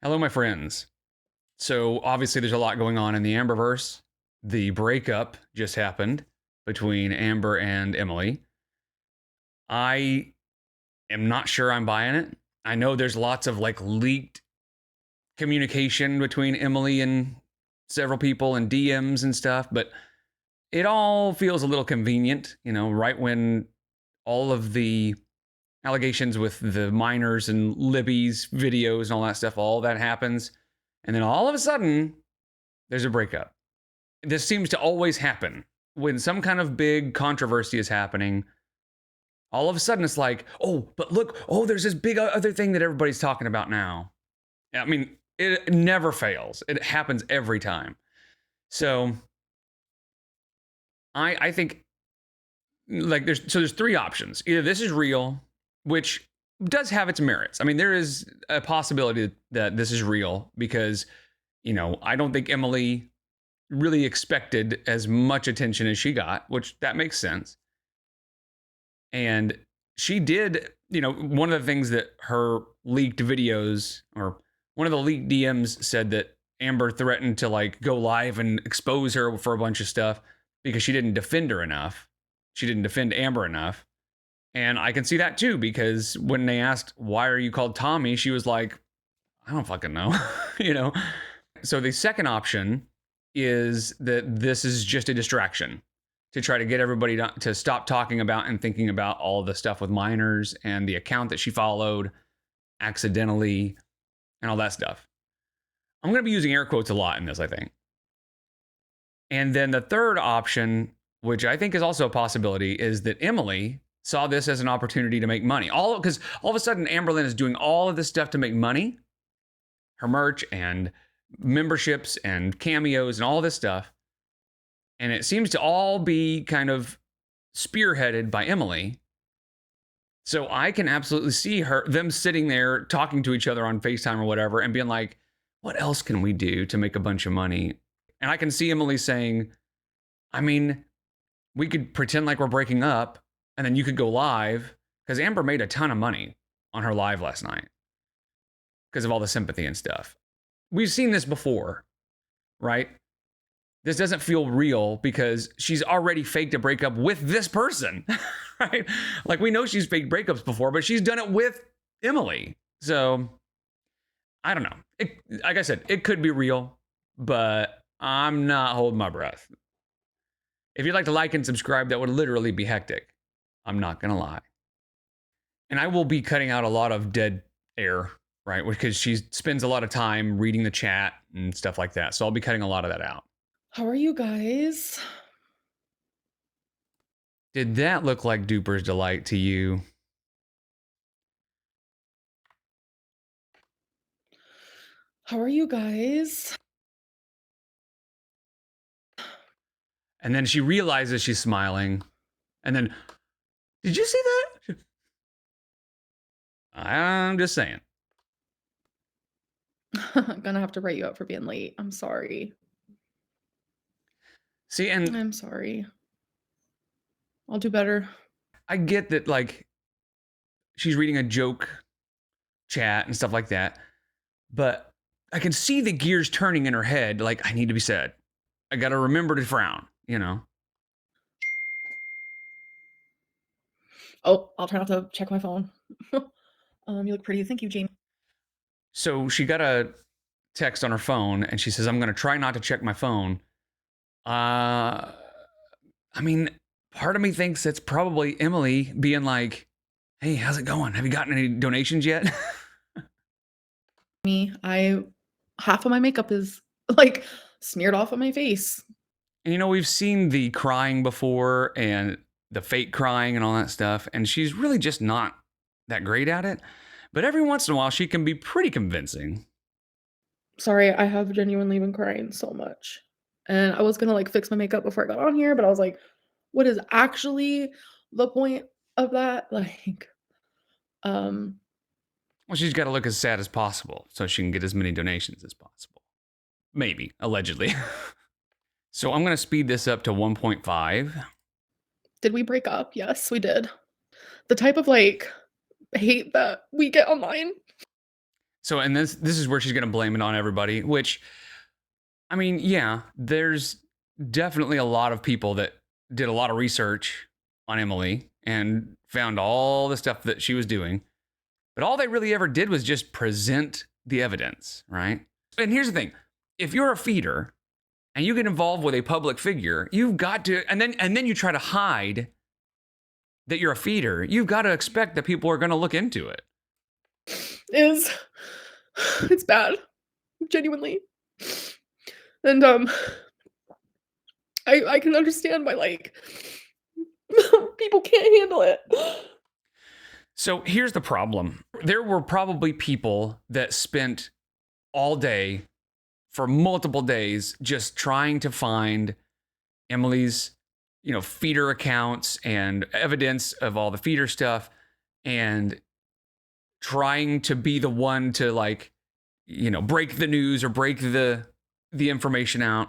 Hello, my friends. So, obviously, there's a lot going on in the Amberverse. The breakup just happened between Amber and Emily. I am not sure I'm buying it. I know there's lots of like leaked communication between Emily and several people and DMs and stuff, but it all feels a little convenient, right when all of the allegations with the minors and Libby's videos and all that stuff, all that happens. And then all of a sudden, there's a breakup. This seems to always happen when some kind of big controversy is happening. All of a sudden, it's like, oh, but look, oh, there's this big other thing that everybody's talking about now. I mean, it never fails. It happens every time. So I think like there's three options. Either this is real, which does have its merits. I mean, there is a possibility that this is real because, I don't think Emily really expected as much attention as she got, which that makes sense. And she did, one of the things that her leaked videos or one of the leaked DMs said that Amber threatened to like go live and expose her for a bunch of stuff because she didn't defend her enough. She didn't defend Amber enough. And I can see that too, because when they asked, why are you called Tommy? She was like, I don't fucking know, So the second option is that this is just a distraction to try to get everybody to stop talking about and thinking about all the stuff with minors and the account that she followed accidentally and all that stuff. I'm going to be using air quotes a lot in this, I think. And then the third option, which I think is also a possibility, is that Emily saw this as an opportunity to make money. Because all of a sudden, Amberlynn is doing all of this stuff to make money, her merch and memberships and cameos and all this stuff. And it seems to all be kind of spearheaded by Emily. So I can absolutely see them sitting there talking to each other on FaceTime or whatever and being like, what else can we do to make a bunch of money? And I can see Emily saying, I mean, we could pretend like we're breaking up and then you could go live, because Amber made a ton of money on her live last night because of all the sympathy and stuff. We've seen this before, right? This doesn't feel real because she's already faked a breakup with this person, right? Like, we know she's faked breakups before, but she's done it with Emily. So I don't know. Like I said, it could be real, but I'm not holding my breath. If you'd like to like and subscribe, that would literally be hectic. I'm not going to lie. And I will be cutting out a lot of dead air, right? Because she spends a lot of time reading the chat and stuff like that. So I'll be cutting a lot of that out. How are you guys? Did that look like Duper's Delight to you? How are you guys? And then she realizes she's smiling. And then, did you see that? I'm just saying. I'm gonna have to write you up for being late. I'm sorry. See, and I'm sorry. I'll do better. I get that, like, she's reading a joke chat and stuff like that. But I can see the gears turning in her head. Like, I need to be sad. I got to remember to frown, Oh, I'll try not to check my phone. You look pretty. Thank you, Jamie. So she got a text on her phone and she says, I'm going to try not to check my phone. I mean, part of me thinks it's probably Emily being like, hey, how's it going? Have you gotten any donations yet? Half of my makeup is like smeared off of my face. And we've seen the crying before and the fake crying and all that stuff. And she's really just not that great at it. But every once in a while, she can be pretty convincing. Sorry, I have genuinely been crying so much. And I was gonna like fix my makeup before I got on here, but I was like, what is actually the point of that? Like, Well, she's got to look as sad as possible so she can get as many donations as possible. Maybe, allegedly. So I'm going to speed this up to 1.5. did we break up? Yes, we did. The type of like hate that we get online. So, and this is where she's going to blame it on everybody, which, I mean, yeah, there's definitely a lot of people that did a lot of research on Emily and found all the stuff that she was doing. But all they really ever did was just present the evidence, right? And here's the thing. If you're a feeder and you get involved with a public figure, you've got to, and then you try to hide that you're a feeder, you've got to expect that people are going to look into it. Is it's bad, genuinely. And I can understand why like people can't handle it. So here's the problem. There were probably people that spent all day for multiple days just trying to find Emily's, feeder accounts and evidence of all the feeder stuff and trying to be the one to break the news or break the information out.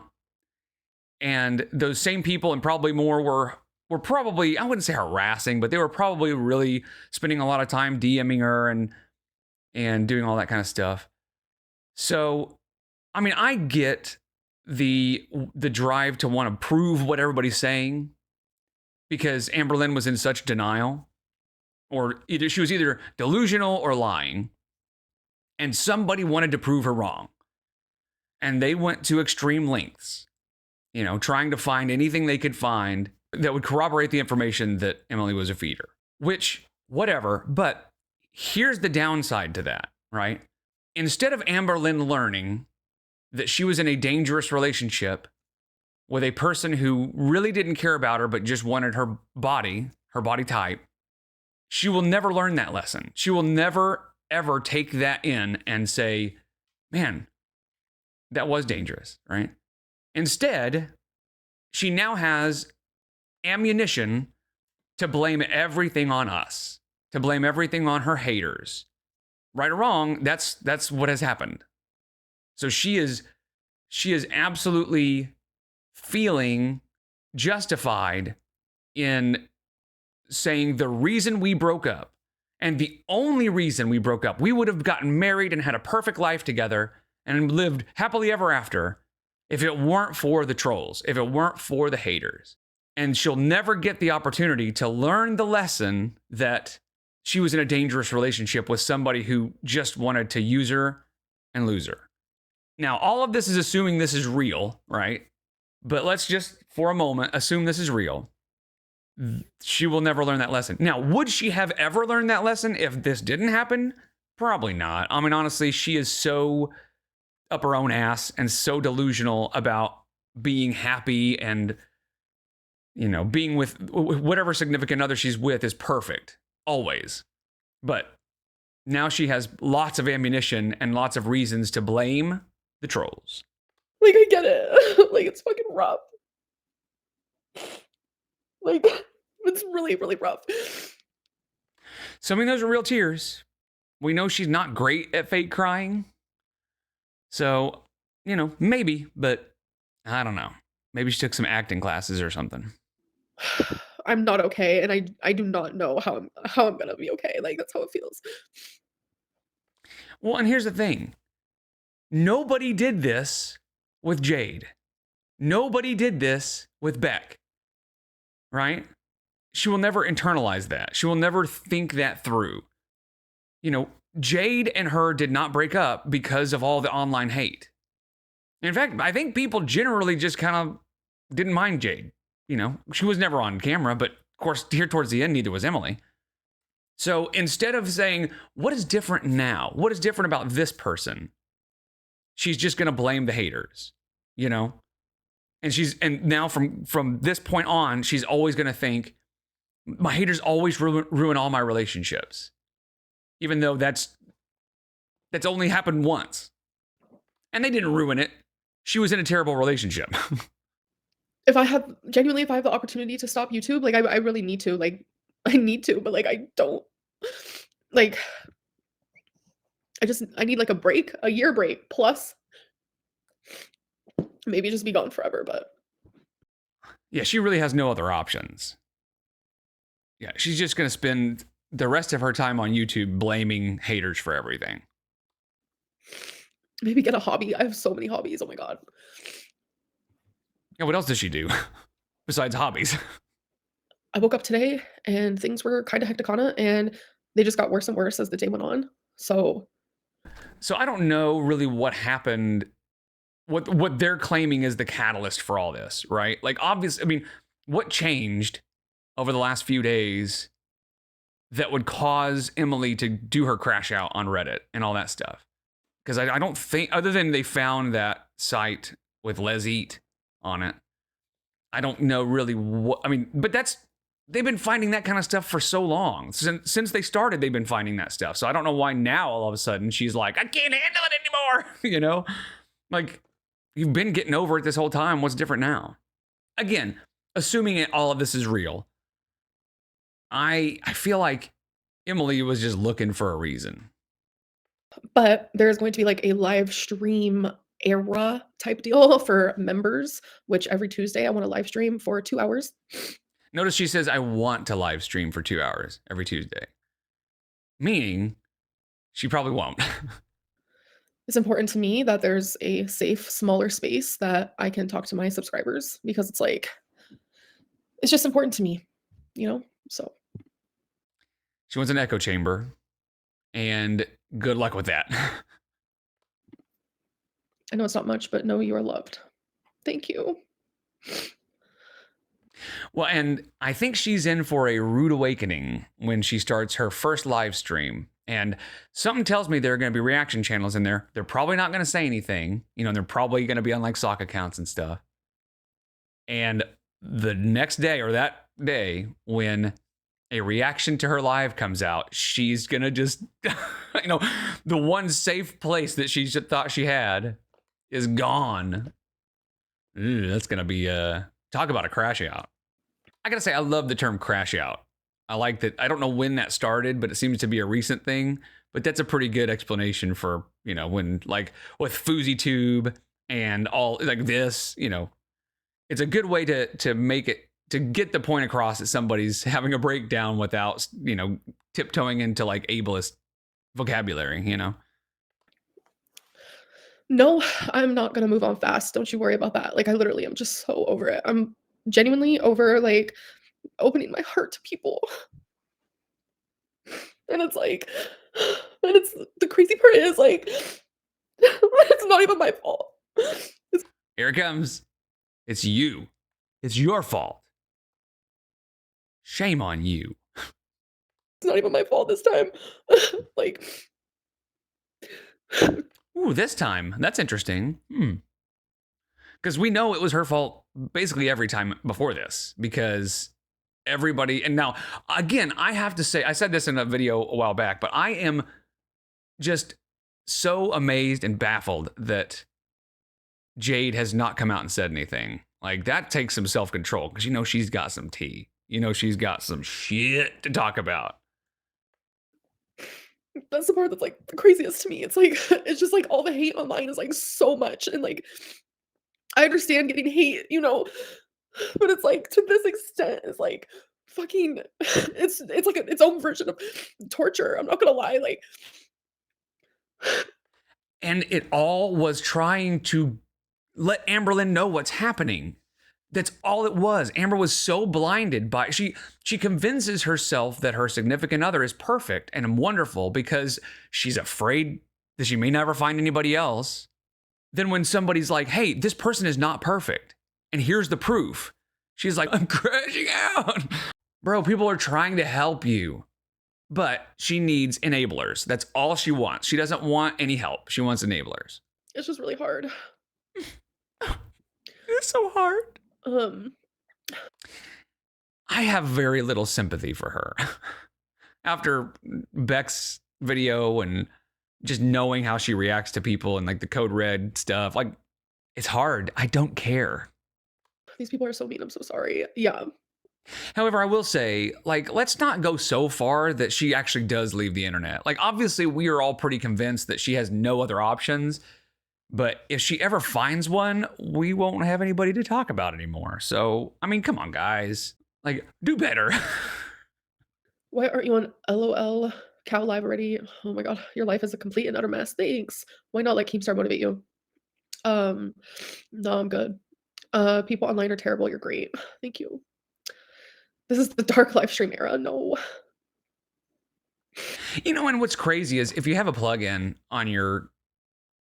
And those same people and probably more were probably, I wouldn't say harassing, but they were probably really spending a lot of time DMing her and doing all that kind of stuff. So, I mean, I get the drive to want to prove what everybody's saying because Amberlynn was in such denial, or either she was either delusional or lying, and somebody wanted to prove her wrong. And they went to extreme lengths, trying to find anything they could find that would corroborate the information that Emily was a feeder, which, whatever. But here's the downside to that, right? Instead of Amberlynn learning that she was in a dangerous relationship with a person who really didn't care about her, but just wanted her body type, she will never learn that lesson. She will never, ever take that in and say, man, that was dangerous, right? Instead, she now has ammunition to blame everything on us, to blame everything on her haters. Right or wrong, that's what has happened. So she is absolutely feeling justified in saying the reason we broke up, and the only reason we broke up, we would have gotten married and had a perfect life together and lived happily ever after if it weren't for the trolls, if it weren't for the haters. And she'll never get the opportunity to learn the lesson that she was in a dangerous relationship with somebody who just wanted to use her and lose her. Now, all of this is assuming this is real, right? But let's just, for a moment, assume this is real. She will never learn that lesson. Now, would she have ever learned that lesson if this didn't happen? Probably not. I mean, honestly, she is so up her own ass and so delusional about being happy and, being with whatever significant other she's with is perfect, always. But now she has lots of ammunition and lots of reasons to blame the trolls. Like, I get it. Like, it's fucking rough. Like, it's really, really rough. So, I mean, those are real tears. We know she's not great at fake crying. So, maybe, but I don't know. Maybe she took some acting classes or something. I'm not okay, and I do not know how I'm gonna be okay. Like, that's how it feels. Well, and here's the thing. Nobody did this with Jade. Nobody did this with Beck. Right? She will never internalize that. She will never think that through. Jade and her did not break up because of all the online hate. In fact, I think people generally just kind of didn't mind Jade. She was never on camera, but of course, here towards the end, neither was Emily. So instead of saying, what is different now? What is different about this person? She's just going to blame the haters, And now from this point on, she's always going to think, my haters always ruin all my relationships. Even though that's only happened once. And they didn't ruin it. She was in a terrible relationship. If I have the opportunity to stop YouTube, like, I really need to. Like, I need to, but, like, I don't. Like, I need, like, a break, a year break, plus maybe just be gone forever, but Yeah, she really has no other options. Yeah, she's just going to spend the rest of her time on YouTube blaming haters for everything. Maybe get a hobby. I have so many hobbies. Oh my god. Yeah, what else does she do besides hobbies? I woke up today and things were kind of hectic on it, and they just got worse and worse as the day went on. So So I don't know really what happened, what they're claiming is the catalyst for all this, right? Like obviously, I mean, what changed over the last few days that would cause Emily to do her crash out on Reddit and all that stuff? Because I don't think, other than they found that site with Les Eat on it, I don't know really what. I mean, but they've been finding that kind of stuff for so long. Since they started, they've been finding that stuff. So I don't know why now all of a sudden she's like, I can't handle it anymore. You know, like you've been getting over it this whole time. What's different now? Again, assuming all of this is real, I feel like Emily was just looking for a reason. but there's going to be like a live stream era type deal for members, which every Tuesday I want to live stream for 2 hours. Notice she says, I want to live stream for 2 hours every Tuesday, meaning she probably won't. It's important to me that there's a safe, smaller space that I can talk to my subscribers because it's like it's just important to me, you know? So, She wants an echo chamber, and good luck with that. I know it's not much, but know you are loved. Thank you. Well, and I think she's in for a rude awakening when she starts her first live stream. And something tells me there are going to be reaction channels in there. They're probably not going to say anything. You know, they're probably going to be on like sock accounts and stuff. And the next day or that day, when a reaction to her live comes out, she's going to just, you know, the one safe place that she thought she had is gone. Ooh, that's going to be, talk about a crash out. I gotta say, I love the term crash out. I like that. I don't know when that started, but it seems to be a recent thing. But that's a pretty good explanation for, you know, when like with FouseyTube and all like this, you know, it's a good way to make it, to get the point across that somebody's having a breakdown without, you know, tiptoeing into like ableist vocabulary, you know? No, I'm not gonna move on fast. Don't you worry about that. Like, I literally am just so over it. I'm genuinely over like opening my heart to people. And it's like, and it's the crazy part is like, it's not even my fault. It's Here it comes. It's you. It's your fault. Shame on you. not even my fault this time. Like, Ooh, this time. That's interesting. Because we know it was her fault basically every time before this, because everybody, and now, again, I have to say, I said this in a video a while back, but I am just so amazed and baffled that Jade has not come out and said anything. Like, that takes some self-control, because you know she's got some tea. You know she's got some shit to talk about. that's the part that's like the craziest to me. It's like, it's just like all the hate online is like so much. And like, I understand getting hate, you know, but it's like to this extent is like fucking it's like its own version of torture. I'm not gonna lie. Like, And it all was trying to let Amberlynn know what's happening. That's all it was. Amber was so blinded by she convinces herself that her significant other is perfect and wonderful because she's afraid that she may never find anybody else. Then when somebody's like, "Hey, this person is not perfect, and here's the proof," she's like, "I'm crashing out." Bro, people are trying to help you. But she needs enablers. That's all she wants. She doesn't want any help. She wants enablers. it's just really hard. It's so hard. Um, I have very little sympathy for her. After Beck's video and just knowing how she reacts to people and like the code red stuff, like it's hard. I don't care. these people are so mean. I'm so sorry. Yeah. However, I will say, like, let's not go so far that she actually does leave the internet. Like, obviously, we are all pretty convinced that she has no other options. But if she ever finds one, we won't have anybody to talk about anymore. So, I mean, come on, guys. Like, do better. Why aren't you on LOL Cow live already. Oh my god, your life is a complete and utter mess. Thanks. Why not let Keemstar motivate you? Um, no, I'm good. People online are terrible. You're great. Thank you. This is the dark live stream era. No. You know, and what's crazy is if you have a plugin on your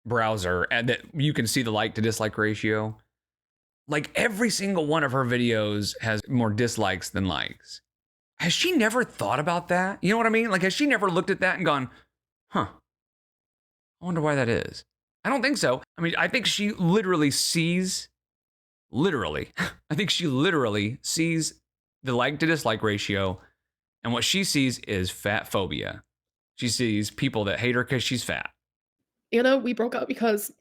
browser and that you can see the like to dislike ratio, like every single one of her videos has more dislikes than likes. Has she never thought about that? You know what I mean? Like, has she never looked at that and gone, huh, I wonder why that is? I don't think so. I mean, I think she literally sees, I think she literally sees the like to dislike ratio, and what she sees is fat phobia. She sees people that hate her because she's fat. Anna, we broke up because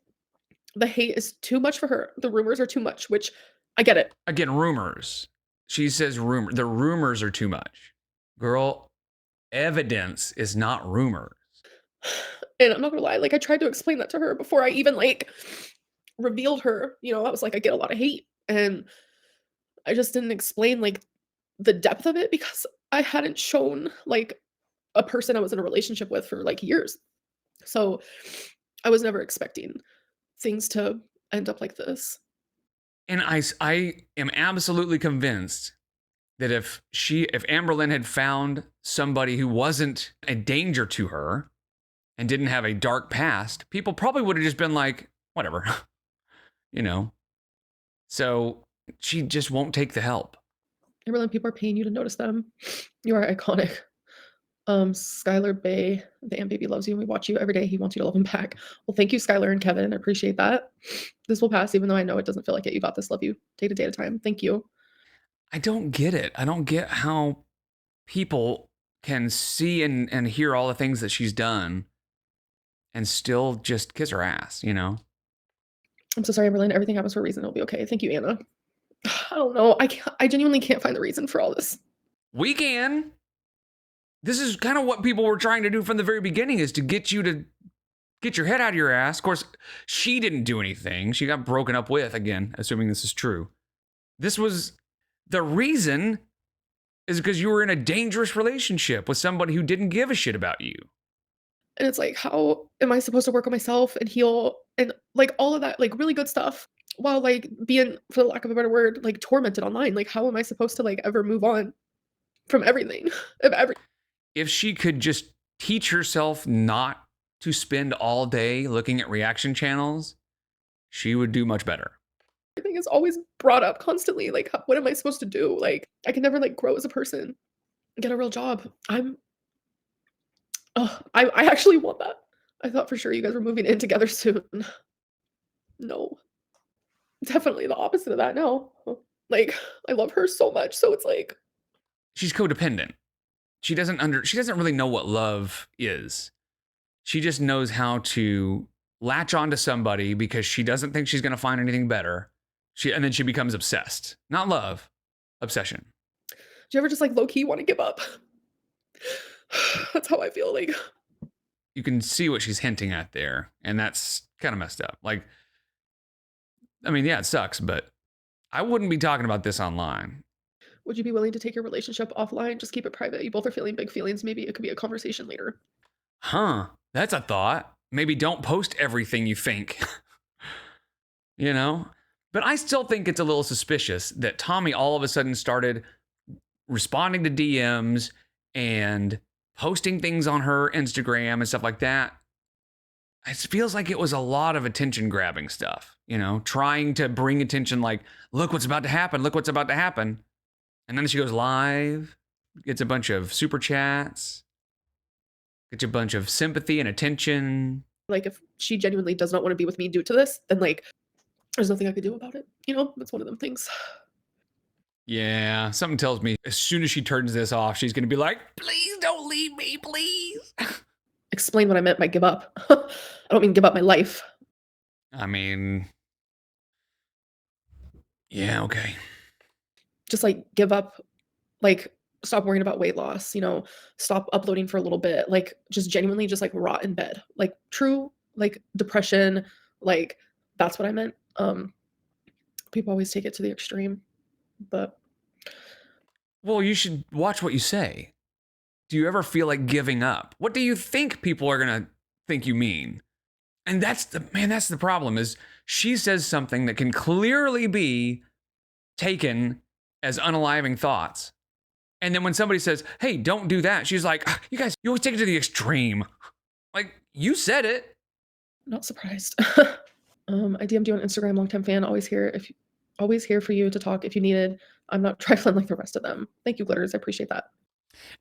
the hate is too much for her. The rumors are too much, which I get it. Again, rumors. She says rumor. The rumors are too much. Girl, evidence is not rumors. And I'm not gonna lie, like I tried to explain that to her before I even like revealed her. I was like, I get a lot of hate. And I just didn't explain like the depth of it because I hadn't shown like a person I was in a relationship with for like years. So I was never expecting things to end up like this. And I am absolutely convinced that if Amberlynn had found somebody who wasn't a danger to her and didn't have a dark past, people probably would have just been like, whatever, you know. So she just won't take the help. Amberlynn, people are paying you to notice them. You are iconic. Skylar Bay, the Ant Baby loves you and we watch you every day. He wants you to love him back. Well, thank you, Skylar and Kevin. I appreciate that. This will pass, even though I know it doesn't feel like it. You got this. Love you. Day to day at a time. Thank you. I don't get it. I don't get how people can see and hear all the things that she's done and still just kiss her ass, you know? I'm so sorry, Amberlynn. Everything happens for a reason. It'll be okay. Thank you, Anna. I don't know. I genuinely can't find the reason for all this. We can. This is kind of what people were trying to do from the very beginning, is to get you to get your head out of your ass. Of course, she didn't do anything. She got broken up with, again, assuming this is true. This was the reason is because you were in a dangerous relationship with somebody who didn't give a shit about you. And it's like, how am I supposed to work on myself and heal and like all of that, like really good stuff while like being, for the lack of a better word, like tormented online? Like, how am I supposed to like ever move on from everything? Of everything If she could just teach herself not to spend all day looking at reaction channels, she would do much better. is always brought up constantly. Like, what am I supposed to do? Like, I can never like grow as a person, get a real job. I actually want that. I thought for sure you guys were moving in together soon. No, definitely the opposite of that now. Like, I love her so much, so it's like She's codependent. She doesn't really know what love is. She just knows how to latch onto somebody because she doesn't think she's going to find anything better. And then she becomes obsessed. Not love, obsession. do you ever just like low key want to give up? That's how I feel. Like, You can see what she's hinting at there, and that's kind of messed up. Like, I mean, yeah, it sucks, but I wouldn't be talking about this online. would you be willing to take your relationship offline? Just keep it private. You both are feeling big feelings. Maybe it could be a conversation later. Huh, that's a thought. Maybe don't post everything you think, you know? But I still think it's a little suspicious that Tommy all of a sudden started responding to DMs and posting things on her Instagram and stuff like that. It feels like it was a lot of attention grabbing stuff, you know, trying to bring attention like, look what's about to happen, look what's about to happen. And then she goes live, gets a bunch of super chats, gets a bunch of sympathy and attention. Like, if she genuinely does not want to be with me due to this, then like there's nothing I could do about it. It's one of them things. Yeah, something tells me as soon as she turns this off, she's going to be like, please don't leave me, please. Explain what I meant by give up. I don't mean give up my life. I mean, yeah, okay. Just like give up, like stop worrying about weight loss, stop uploading for a little bit, like just genuinely just like rot in bed. Like true, like depression, like that's what I meant. People always take it to the extreme, but Well, you should watch what you say. do you ever feel like giving up? What do you think people are going to think you mean? And that's the problem is she says something that can clearly be taken as unaliving thoughts. And then when somebody says, hey, don't do that, she's like, you guys, you always take it to the extreme. Like, you said it. Not surprised. I DM'd you on Instagram, longtime fan, always here for you to talk if you needed. I'm not trifling like the rest of them. Thank you, Glitters. I appreciate that.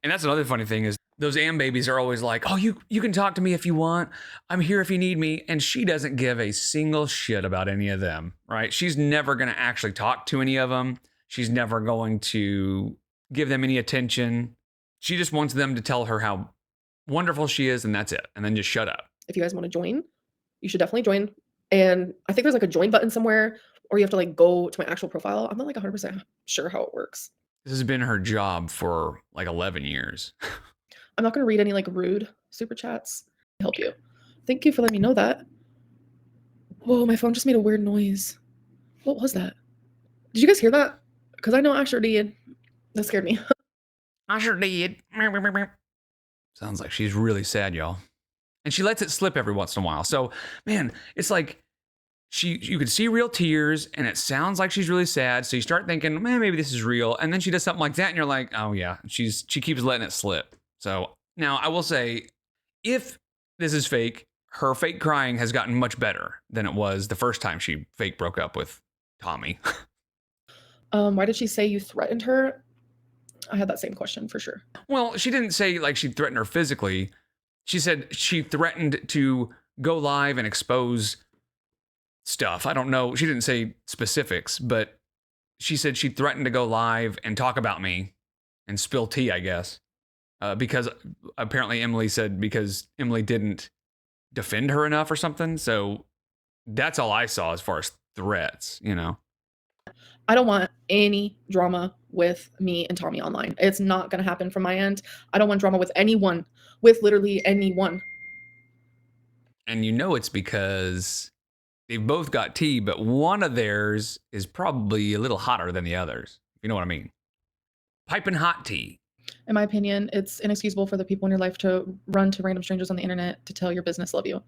And that's another funny thing is those Am babies are always like, oh, you can talk to me if you want. I'm here if you need me. And she doesn't give a single shit about any of them, right? She's never going to actually talk to any of them. She's never going to give them any attention. She just wants them to tell her how wonderful she is, and that's it. And then just shut up. If you guys want to join, you should definitely join. And I think there's like a join button somewhere, or you have to like go to my actual profile. I'm not like 100% sure how it works. This has been her job for like 11 years. I'm not going to read any like rude super chats. Help you. Thank you for letting me know that. Whoa, my phone just made a weird noise. What was that? Did you guys hear that? Because I know Asher did. That scared me. Asher did. Sounds like she's really sad, y'all. And she lets it slip every once in a while. So, man, it's like you could see real tears and it sounds like she's really sad. So you start thinking, man, maybe this is real. And then she does something like that and you're like, oh yeah, she keeps letting it slip. So now I will say, if this is fake, her fake crying has gotten much better than it was the first time she fake broke up with Tommy. Why did she say you threatened her? I had that same question for sure. Well, she didn't say like she threatened her physically. She said she threatened to go live and expose stuff. I don't know. She didn't say specifics, but she said she threatened to go live and talk about me and spill tea, I guess. Because apparently Emily said because Emily didn't defend her enough or something. So that's all I saw as far as threats, you know? I don't want any drama with me and Tommy online. It's not going to happen from my end. I don't want drama with anyone, with literally anyone. And you know it's because they've both got tea, but one of theirs is probably a little hotter than the others. You know what I mean? Piping hot tea. In my opinion, it's inexcusable for the people in your life to run to random strangers on the internet to tell your business love you.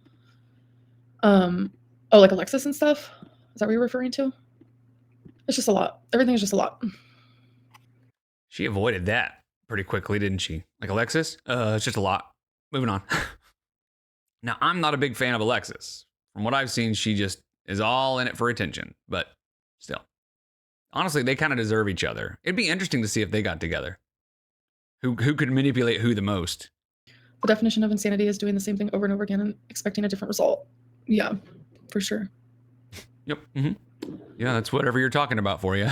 Oh, like Alexis and stuff? Is that what you're referring to? It's just a lot. Everything is just a lot. She avoided that pretty quickly, didn't she? Like Alexis? It's just a lot. Moving on. Now, I'm not a big fan of Alexis. From what I've seen, she just is all in it for attention. But still. Honestly, they kind of deserve each other. It'd be interesting to see if they got together. Who could manipulate who the most? The definition of insanity is doing the same thing over and over again and expecting a different result. Yeah, for sure. Yep. Mm-hmm. Yeah, that's whatever you're talking about for you.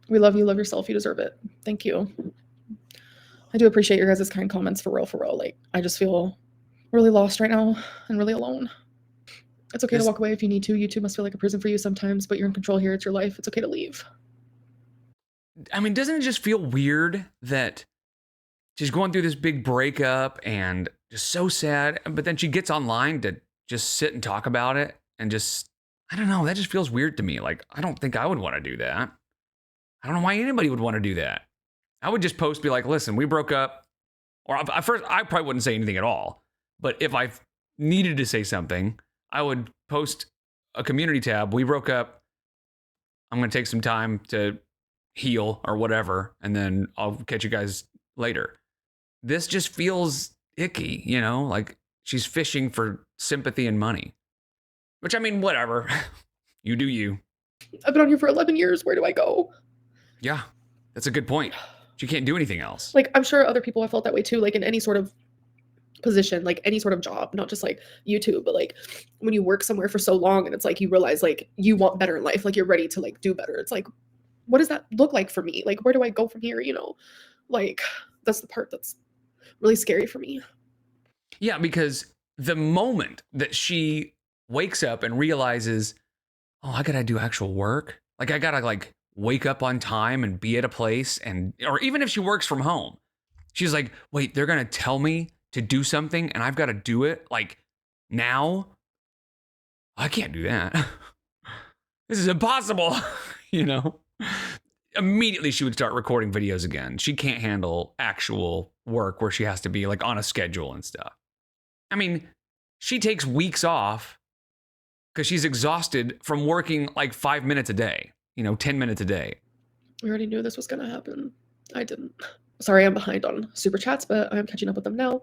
We love you. Love yourself. You deserve it. Thank you. I do appreciate your guys' kind comments for real, for real. Like, I just feel really lost right now and really alone. It's okay to walk away if you need to. YouTube must feel like a prison for you sometimes, but you're in control here. It's your life. It's okay to leave. I mean, doesn't it just feel weird that she's going through this big breakup and just so sad, but then she gets online to just sit and talk about it and just, I don't know, that just feels weird to me. Like, I don't think I would want to do that. I don't know why anybody would want to do that. I would just post, be like, listen, we broke up. Or at first, I probably wouldn't say anything at all. But if I needed to say something, I would post a community tab. We broke up. I'm going to take some time to heal or whatever. And then I'll catch you guys later. This just feels icky, you know? Like she's fishing for sympathy and money. Which, I mean, whatever. You do you. I've been on here for 11 years. Where do I go? Yeah, that's a good point. She can't do anything else. Like, I'm sure other people have felt that way too, like in any sort of position, like any sort of job, not just like YouTube, but like when you work somewhere for so long and it's like you realize like you want better in life, like you're ready to like do better. It's like, what does that look like for me? Like, where do I go from here? You know, like that's the part that's really scary for me. Yeah, because the moment that she wakes up and realizes, oh, I gotta do actual work. Like I gotta like wake up on time and be at a place, and or even if she works from home, she's like, wait, they're gonna tell me to do something and I've got to do it like now. I can't do that. This is impossible. You know, immediately she would start recording videos again. She can't handle actual work where she has to be like on a schedule and stuff. I mean, she takes weeks off because she's exhausted from working like 5 minutes a day, 10 minutes a day. I already knew this was gonna happen. I didn't. Sorry, I'm behind on super chats, but I'm catching up with them now.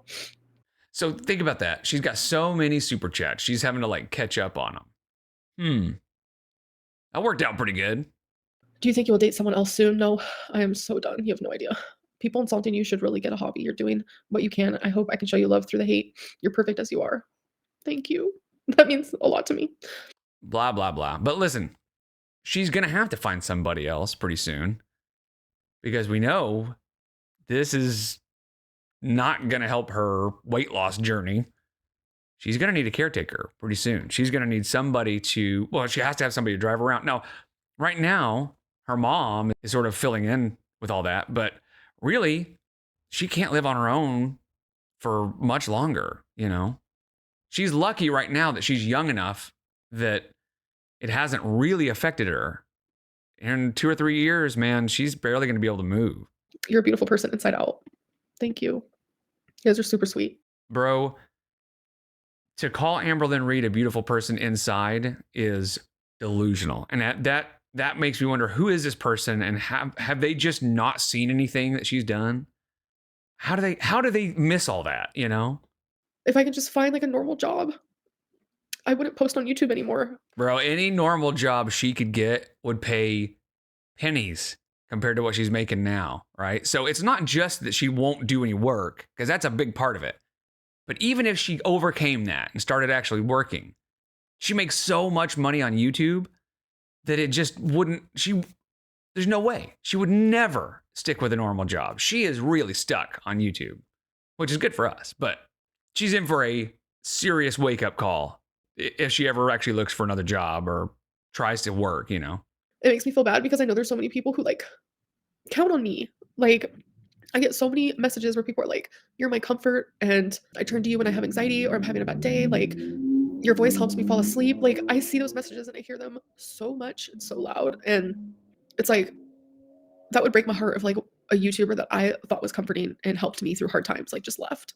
So think about that. She's got so many super chats. She's having to like catch up on them. That worked out pretty good. Do you think you will date someone else soon? No, I am so done. You have no idea. People insulting you should really get a hobby. You're doing what you can. I hope I can show you love through the hate. You're perfect as you are. Thank you. That means a lot to me. Blah, blah, blah. But listen, she's going to have to find somebody else pretty soon because we know this is not going to help her weight loss journey. She's going to need a caretaker pretty soon. She's going to need somebody she has to have somebody to drive around. Now, right now, her mom is sort of filling in with all that, but really, she can't live on her own for much longer, She's lucky right now that she's young enough that it hasn't really affected her. In 2 or 3 years, man, she's barely going to be able to move. You're a beautiful person inside out. Thank you. You guys are super sweet. Bro, to call Amberlynn Reed a beautiful person inside is delusional. And that makes me wonder, who is this person and have they just not seen anything that she's done? How do they miss all that, If I could just find like a normal job, I wouldn't post on YouTube anymore. Bro, any normal job she could get would pay pennies compared to what she's making now, right? So it's not just that she won't do any work, because that's a big part of it. But even if she overcame that and started actually working, she makes so much money on YouTube that it just wouldn't, there's no way. She would never stick with a normal job. She is really stuck on YouTube, which is good for us, but she's in for a serious wake-up call if she ever actually looks for another job or tries to work, It makes me feel bad because I know there's so many people who like count on me. Like, I get so many messages where people are like, "You're my comfort, and I turn to you when I have anxiety or I'm having a bad day. Like, your voice helps me fall asleep." Like, I see those messages and I hear them so much and so loud, and it's like that would break my heart if like a YouTuber that I thought was comforting and helped me through hard times like just left.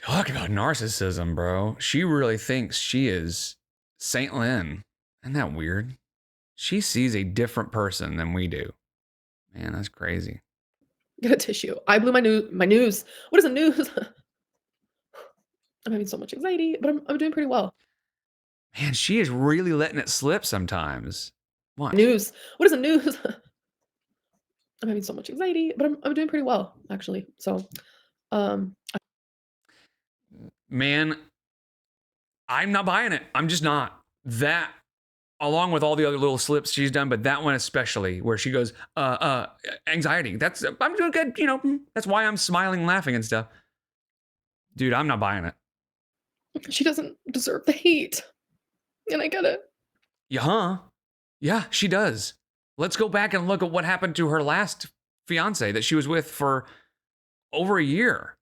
Talk about narcissism, bro. She really thinks she is Saint Lynn. Isn't that weird? She sees a different person than we do. Man, that's crazy. Get a tissue. I blew my news. What is a news? I'm having so much anxiety, but I'm doing pretty well. Man, she is really letting it slip sometimes. What? News. What is a news? I'm having so much anxiety, but I'm doing pretty well actually. So, um, Man, I'm not buying it. I'm just not. That, along with all the other little slips she's done, but that one especially, where she goes, anxiety. I'm doing good, that's why I'm smiling, laughing and stuff. Dude, I'm not buying it. she doesn't deserve the hate, and I get it. Yeah, she does. Let's go back and look at what happened to her last fiance that she was with for over a year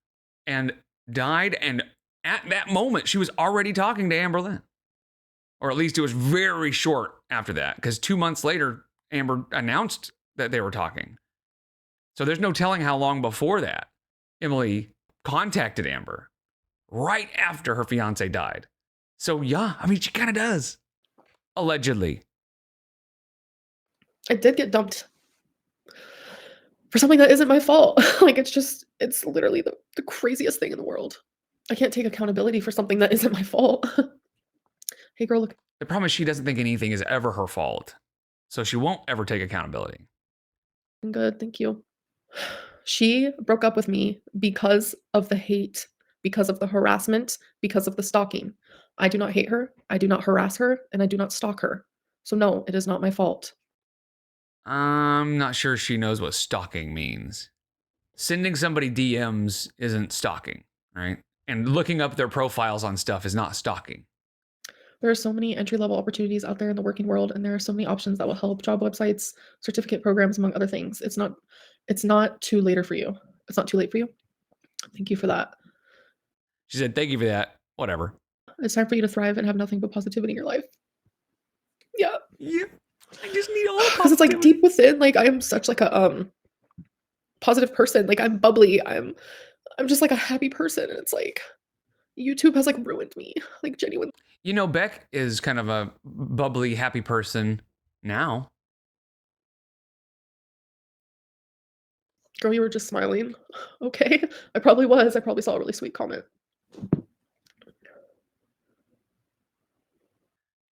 and died. And at that moment, she was already talking to Amberlynn. Or at least it was very short after that, because 2 months later, Amber announced that they were talking. So there's no telling how long before that Emily contacted Amber right after her fiance died. So yeah, I mean, she kind of does. Allegedly. I did get dumped for something that isn't my fault. Like, it's literally the craziest thing in the world. I can't take accountability for something that isn't my fault. Hey, girl, look. The problem is she doesn't think anything is ever her fault. So she won't ever take accountability. I'm good, thank you. She broke up with me because of the hate, because of the harassment, because of the stalking. I do not hate her, I do not harass her, and I do not stalk her. So no, it is not my fault. I'm not sure she knows what stalking means. Sending somebody DMs isn't stalking, right? And looking up their profiles on stuff is not stalking. There are so many entry-level opportunities out there in the working world, and there are so many options that will help: job websites, certificate programs, among other things. It's not too later for you. It's not too late for you. Thank you for that. She said, thank you for that. Whatever. It's time for you to thrive and have nothing but positivity in your life. Yeah. Yeah. I just need all the Because it's like positivity. deep within, like I am such like a positive person. Like I'm bubbly. I'm just like a happy person. And it's like YouTube has like ruined me. Like genuinely. You know, Beck is kind of a bubbly, happy person now. Girl, you were just smiling. Okay. I probably was. I probably saw a really sweet comment.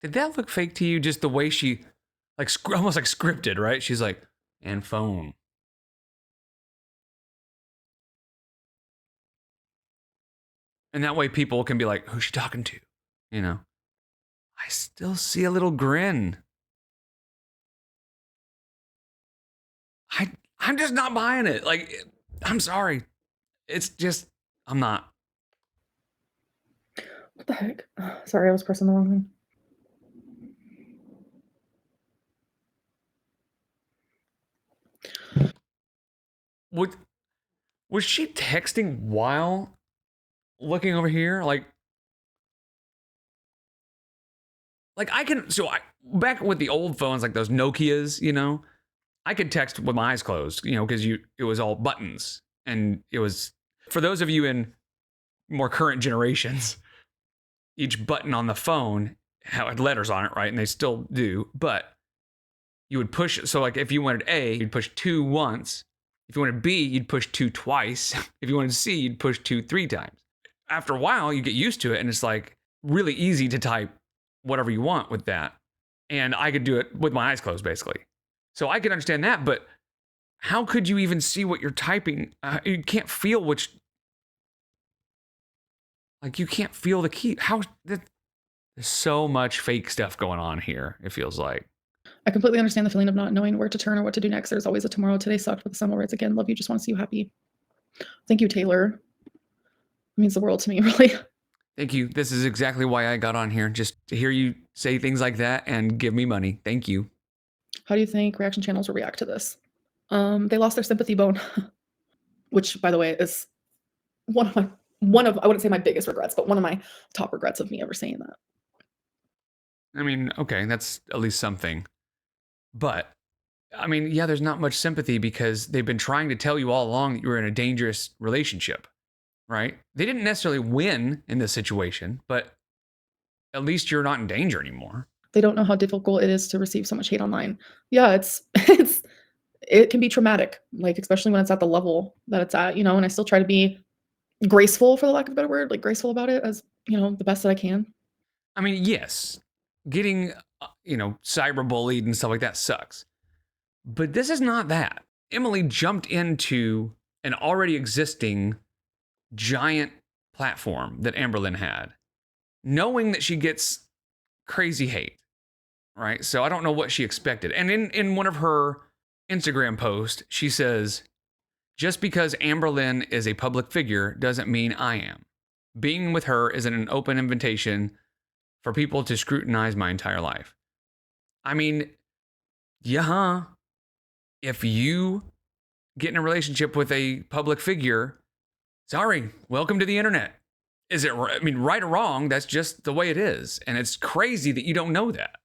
Did that look fake to you? Just the way she, like, almost like scripted, right? She's like, and phone. And that way people can be like, who's she talking to? You know, I still see a little grin. I, I'm just not buying it. Like, I'm sorry. It's just, I'm not. What the heck? Sorry, I was pressing the wrong thing. Would, was she texting while looking over here? Like I can, back with the old phones, like those Nokias, you know, I could text with my eyes closed, you know, because it was all buttons, and it was for those of you in more current generations, each button on the phone had letters on it, right, and they still do, but you would push. So like if you wanted A, you'd push 2 once. If you wanted B, you'd push 2 twice. If you wanted C, you'd push 2 3 times. After a while, you get used to it, and it's like really easy to type whatever you want with that. And I could do it with my eyes closed, basically. So I could understand that, but how could you even see what you're typing? You can't feel which, like, you can't feel the key. There's so much fake stuff going on here, it feels like. I completely understand the feeling of not knowing where to turn or what to do next. There's always a tomorrow. Today sucked, but the sun will rise again. Love you. Just want to see you happy. Thank you, Taylor. It means the world to me, really. Thank you. This is exactly why I got on here, just to hear you say things like that and give me money. Thank you. How do you think reaction channels will react to this? They lost their sympathy bone, which, by the way, is one of I wouldn't say my biggest regrets, but one of my top regrets of me ever saying that. I mean, okay, that's at least something. But I mean, yeah, there's not much sympathy because they've been trying to tell you all along that you were in a dangerous relationship, right? They didn't necessarily win in this situation, but at least you're not in danger anymore. They don't know how difficult it is to receive so much hate online. Yeah, it can be traumatic, like especially when it's at the level that it's at, you know, and I still try to be graceful, for the lack of a better word, like graceful about it as, you know, the best that I can. I mean, yes, getting, cyberbullied and stuff like that sucks. But this is not that. Emily jumped into an already existing giant platform that Amberlynn had, knowing that she gets crazy hate, right? So I don't know what she expected. And in one of her Instagram posts, she says, just because Amberlynn is a public figure doesn't mean I am. Being with her is an open invitation for people to scrutinize my entire life. I mean, yeah, if you get in a relationship with a public figure, sorry, welcome to the internet. Is it, I mean, right or wrong, that's just the way it is. And it's crazy that you don't know that.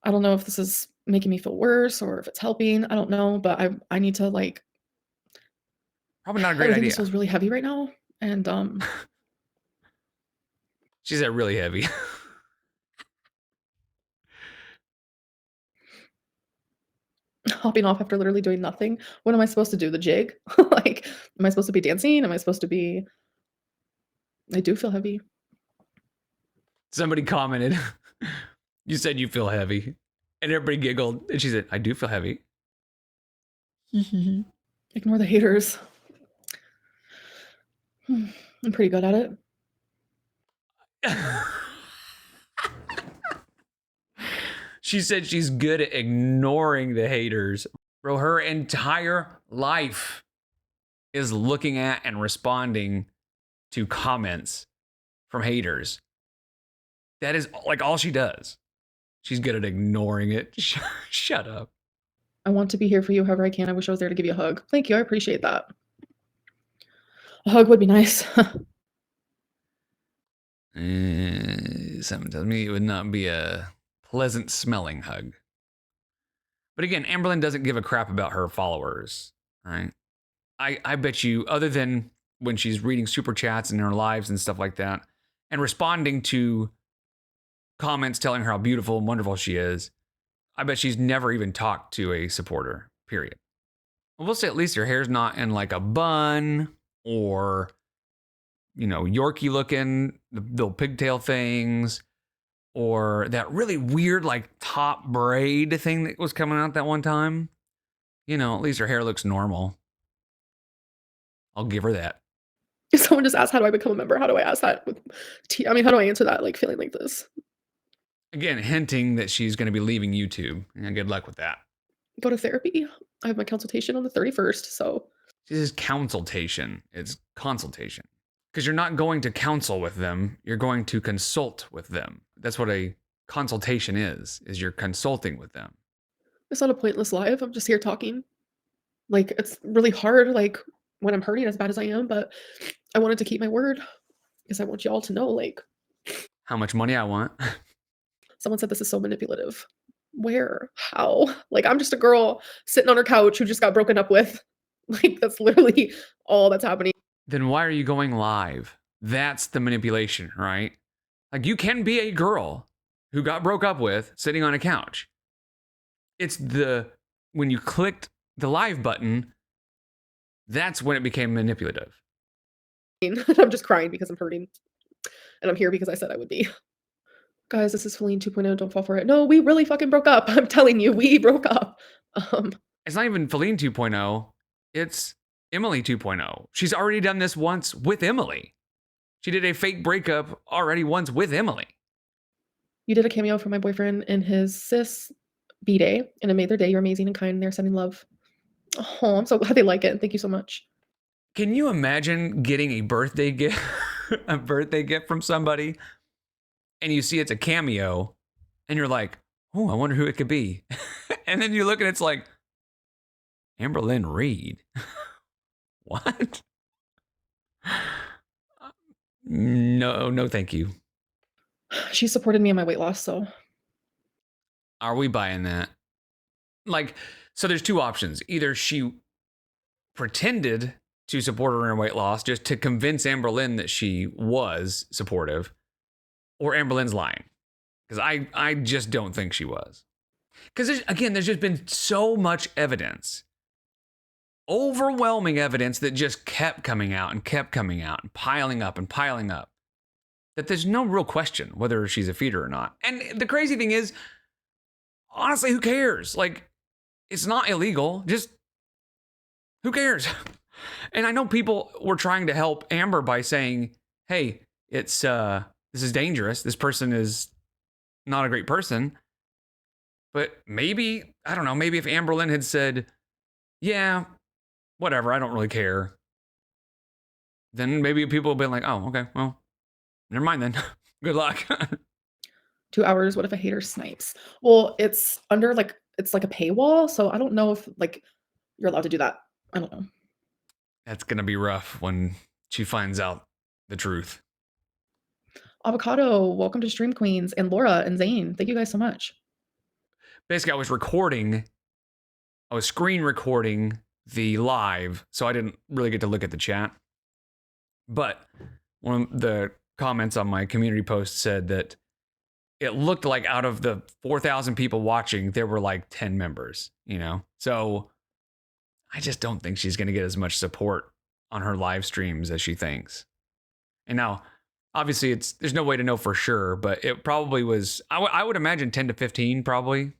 I don't know if this is making me feel worse or if it's helping. I don't know, but I need to like Probably not a great everything idea. just feels really heavy right now. And She said really heavy. hopping off after literally doing nothing. What am I supposed to do? The jig? Like, am I supposed to be dancing? Am I supposed to be I do feel heavy. Somebody commented, you said you feel heavy. And everybody giggled. And she said, I do feel heavy. Ignore the haters. I'm pretty good at it. She said she's good at ignoring the haters. Bro, her entire life is looking at and responding to comments from haters. That is like all she does. She's good at ignoring it. Shut up. I want to be here for you however I can. I wish I was there to give you a hug. Thank you. I appreciate that. A hug would be nice. Something tells me it would not be a pleasant smelling hug. But again, Amberlynn doesn't give a crap about her followers, right? I bet you, other than when she's reading super chats in her lives and stuff like that, and responding to comments telling her how beautiful and wonderful she is, I bet she's never even talked to a supporter, period. We'll say at least her hair's not in like a bun or, Yorkie looking, the little pigtail things, or that really weird like top braid thing that was coming out that one time. At least her hair looks normal. I'll give her that. If someone just asked, "How do I become a member?" How do I ask that with I mean, how do I answer that, like, feeling like this? Again, hinting that she's going to be leaving YouTube. And good luck with that. Go to therapy. I have my consultation on the 31st, so This is consultation. It's consultation. Because you're not going to counsel with them. You're going to consult with them. That's what a consultation is you're consulting with them. it's not a pointless live, I'm just here talking. Like, it's really hard, like, when I'm hurting as bad as I am, but I wanted to keep my word because I want y'all to know, like, How much money I want. someone said this is so manipulative. Where? How? Like, I'm just a girl sitting on her couch who just got broken up with. Like, that's literally all that's happening. Then why are you going live? That's the manipulation, right? Like you can be a girl who got broke up with sitting on a couch. It's when you clicked the live button, that's when it became manipulative. I'm just crying because I'm hurting, and I'm here because I said I would be. Guys, this is Feline 2.0, don't fall for it. No, we really fucking broke up. I'm telling you, we broke up. Um, It's not even Feline 2.0, it's Emily 2.0. She's already done this once with Emily. She did a fake breakup already once with Emily. you did a cameo for my boyfriend and his sis B-Day, and it made their day. You're amazing and kind. They're sending love. Oh, I'm so glad they like it. Thank you so much. Can you imagine getting a birthday gift, a birthday gift from somebody, and you see it's a cameo, and you're like, "Oh, I wonder who it could be," and then you look and it's like Amberlynn Reed. What? No, no, thank you. She supported me in my weight loss, so Are we buying that? Like, so there's two options. Either she pretended to support her in her weight loss just to convince Amberlynn that she was supportive, or Amberlynn's lying. Because I just don't think she was. Because again, there's just been so much evidence, overwhelming evidence that just kept coming out and piling up and piling up, that there's no real question whether she's a feeder or not. And the crazy thing is, honestly, who cares? Like, it's not illegal. Just who cares? And I know people were trying to help Amber by saying, hey, this is dangerous. This person is not a great person. But maybe, I don't know, maybe if Amberlynn had said, yeah, whatever, I don't really care, then maybe people would have been like, oh, okay, well, never mind then. Good luck. 2 hours, what if a hater snipes? Well, it's under, like it's like a paywall, so I don't know if, like, you're allowed to do that. I don't know. That's going to be rough when she finds out the truth. Avocado, welcome to Stream Queens, and Laura and Zane. Thank you guys so much. Basically, I was screen recording the live, so I didn't really get to look at the chat. But one of the comments on my community post said that it looked like out of the 4,000 people watching, there were like 10 members, So I just don't think she's going to get as much support on her live streams as she thinks. And now, obviously, there's no way to know for sure, but it probably was, I would imagine 10 to 15 probably.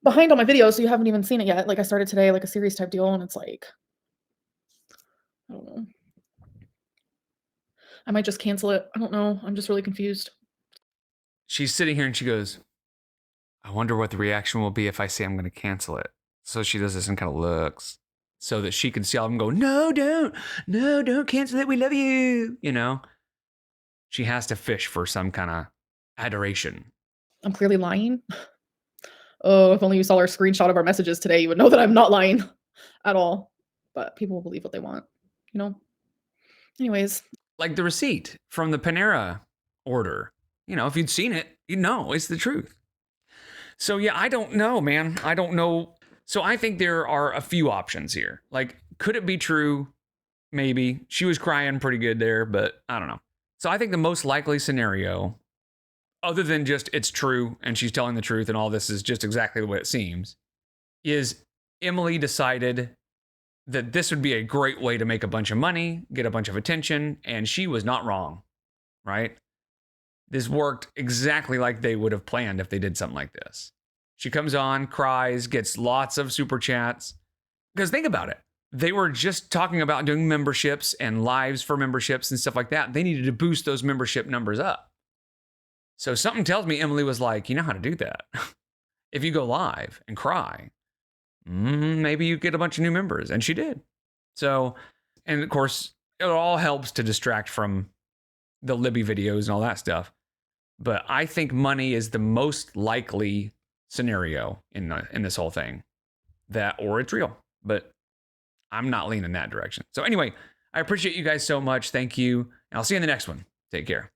Behind on my videos, so you haven't even seen it yet. Like, I started today, like, a series type deal, and it's like, I don't know. I might just cancel it. I don't know. I'm just really confused. She's sitting here and she goes, I wonder what the reaction will be if I say I'm going to cancel it. So she does this and kind of looks so that she can see all of them go, no, don't cancel it. We love you. She has to fish for some kind of adoration. I'm clearly lying. Oh, if only you saw our screenshot of our messages today, you would know that I'm not lying at all. But people will believe what they want, Anyways. Like the receipt from the Panera order. If you'd seen it, you'd know it's the truth. So yeah, I don't know, man. I don't know. So I think there are a few options here. Like, could it be true? Maybe. She was crying pretty good there, but I don't know. So I think the most likely scenario, other than just it's true and she's telling the truth and all this is just exactly the way it seems, is Emily decided that this would be a great way to make a bunch of money, get a bunch of attention, and she was not wrong, right? This worked exactly like they would have planned if they did something like this. She comes on, cries, gets lots of super chats. Because think about it. They were just talking about doing memberships and lives for memberships and stuff like that. They needed to boost those membership numbers up. So something tells me Emily was like, you know how to do that. If you go live and cry, maybe you get a bunch of new members. And she did. So, and of course, it all helps to distract from the Libby videos and all that stuff. But I think money is the most likely scenario in this whole thing. That or it's real. But I'm not leaning that direction. So anyway, I appreciate you guys so much. Thank you. And I'll see you in the next one. Take care.